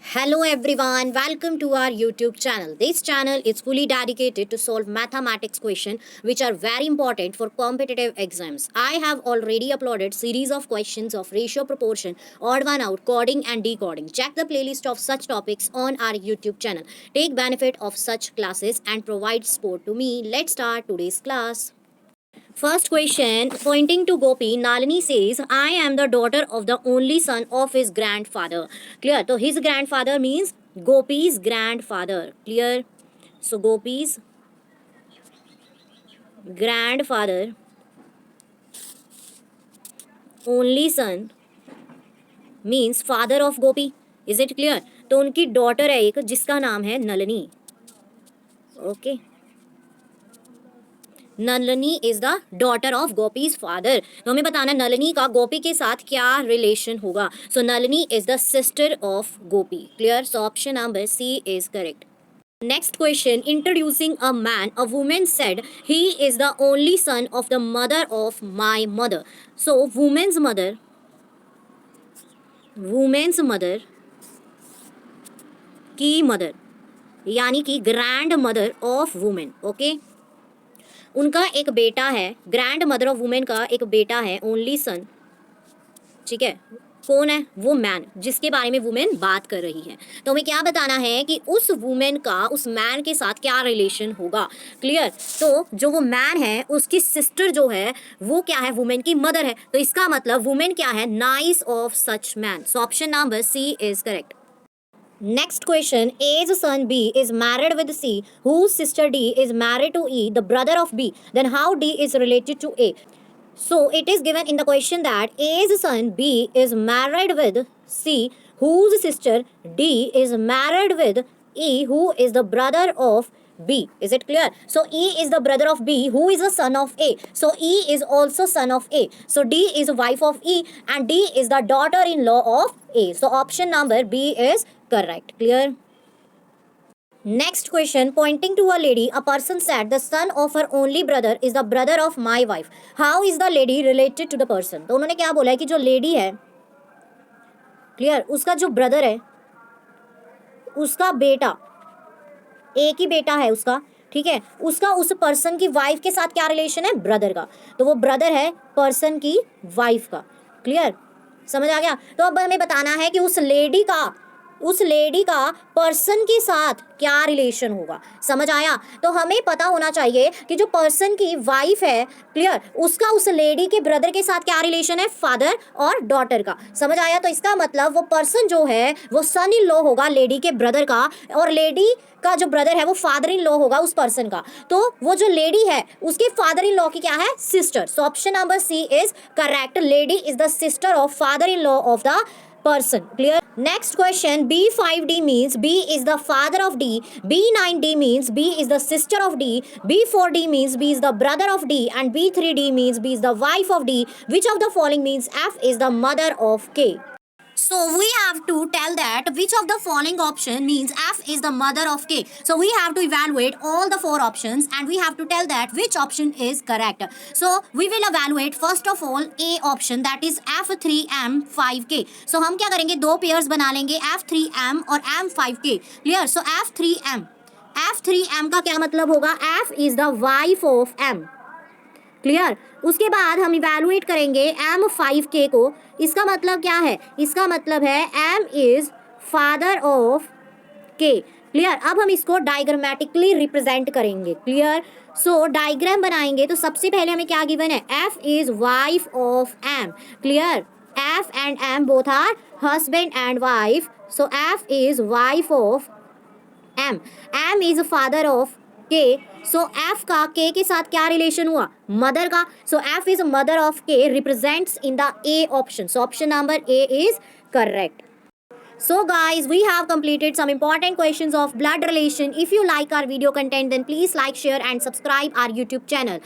Hello everyone, welcome to our YouTube channel. This channel is fully dedicated to solve mathematics questions which are very important for competitive exams. I have already uploaded series of questions of ratio, proportion, odd one out, coding and decoding. Check the playlist of such topics on our YouTube channel. Take benefit of such classes and provide support to me. Let's start today's class. First question, pointing to Gopi, Nalini says, I am the daughter of the only son of his grandfather. Clear? So his grandfather means Gopi's grandfather. Clear? So Gopi's grandfather, only son means father of Gopi. Is it clear? तो उनकी daughter है एक जिसका नाम है Nalini. Okay. Nalini is the daughter of gopis father. तो हमें बताना नलिनी का गोपी के साथ क्या रिलेशन होगा. So Nalini is the sister of Gopi. Clear? So option number C is correct. Next question, introducing a man, a woman said, he is the only son of the mother of my mother. So woman's mother की mother यानी कि grand mother of women. Okay, उनका एक बेटा है, grand mother of women का एक बेटा है, ओनली सन. ठीक है, कौन है वो? मैन, जिसके बारे में वुमेन बात कर रही है. तो हमें क्या बताना है कि उस वुमेन का उस मैन के साथ क्या रिलेशन होगा. क्लियर? तो जो वो मैन है उसकी सिस्टर जो है वो क्या है? वुमेन की मदर है. तो इसका मतलब वुमेन क्या है? Niece of such man. So option number C is correct. Next question, A's son B is married with C, whose sister D is married to E, the brother of B. Then how D is related to A? So it is given in the question that A's son B is married with C, whose sister D is married with E, who is the brother of B. Is it clear? So E is the brother of B, who is the son of A. So E is also son of A. So D is wife of E and D is the daughter-in-law of A. So option number B is correct. Clear? Next question, pointing to a lady, a person said, the son of her only brother is the brother of my wife. How is the lady related to the person? तो उन्होंने क्या बोला है कि जो lady है, clear, उसका जो ब्रदर है, उसका बेटा, एक ही बेटा है उसका, ठीक है, उसका उस पर्सन की वाइफ के साथ क्या रिलेशन है? ब्रदर का. तो वो ब्रदर है पर्सन की वाइफ का. क्लियर? समझ आ गया? तो अब हमें बताना है कि उस लेडी का पर्सन के साथ क्या रिलेशन होगा. समझ आया? तो हमें पता होना चाहिए कि जो पर्सन की वाइफ है, क्लियर, उसका उस लेडी के ब्रदर के साथ क्या रिलेशन है? फादर और डॉटर का. समझ आया? तो इसका मतलब वो पर्सन जो है वो सन इन लॉ होगा लेडी के ब्रदर का, और लेडी का जो ब्रदर है वो फादर इन लॉ होगा उस पर्सन का. तो वो जो लेडी है उसके फादर इन लॉ की क्या है? Sister. So option number C is correct. Lady is the sister of father in law of the person. Clear? Next question, B5D means B is the father of D, B9D means B is the sister of D, B4D means B is the brother of D, and B3D means B is the wife of D. Which of the following means F is the mother of K? So we have to tell that which of the following option means F is the mother of K. So we have to evaluate all the four options and we have to tell that which option is correct. So we will evaluate first of all A option, that is F3M5K. So हम क्या करेंगे? दो pairs बना लेंगे, F3M और M5K. Clear? सो F3M का क्या मतलब होगा? F is the wife of M. Clear? उसके बाद हम इवैल्यूएट करेंगे M5K को. इसका मतलब क्या है? इसका मतलब है M is father of K. Clear? अब हम इसको डायग्रामेटिकली रिप्रेजेंट करेंगे. क्लियर? सो डायग्राम बनाएंगे तो सबसे पहले हमें क्या गिवन है? F is wife of M. Clear? F and M both are husband and wife. So F is wife of M. M is father of K. So F का K के साथ क्या रिलेशन हुआ? मदर का. सो F is mother of K represents in the A option. So option number A is correct. So guys, we have completed some important questions of blood relation. If you like our video content, then please like, share and subscribe our YouTube channel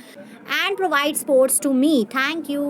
and provide supports to me. Thank you.